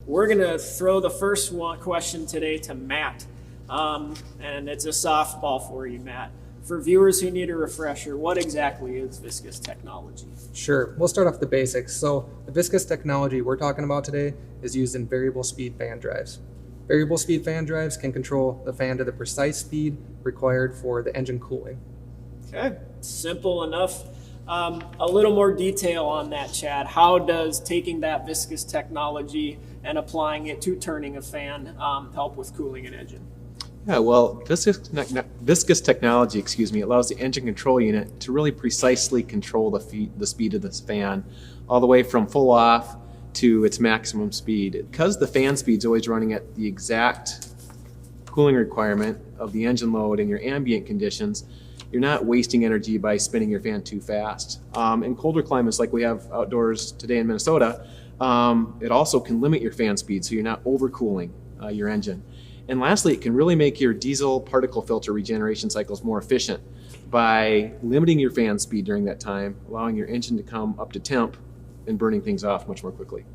We're going to throw the first question today to Matt. And it's a softball for you, Matt. For viewers who need a refresher, what exactly is viscous technology? Sure, we'll start off with the basics. So the viscous technology we're talking about today is used in variable speed fan drives. Variable speed fan drives can control the fan to the precise speed required for the engine cooling. Okay, simple enough. A little more detail on that, Chad. How does taking that viscous technology and applying it to turning a fan help with cooling an engine? Yeah, well, viscous technology, allows the engine control unit to really precisely control the speed of this fan, all the way from full off to its maximum speed. Because the fan speed's always running at the exact cooling requirement of the engine load and your ambient conditions, you're not wasting energy by spinning your fan too fast. In colder climates like we have outdoors today in Minnesota, it also can limit your fan speed so you're not overcooling your engine. And lastly, it can really make your diesel particle filter regeneration cycles more efficient by limiting your fan speed during that time, allowing your engine to come up to temp and burning things off much more quickly.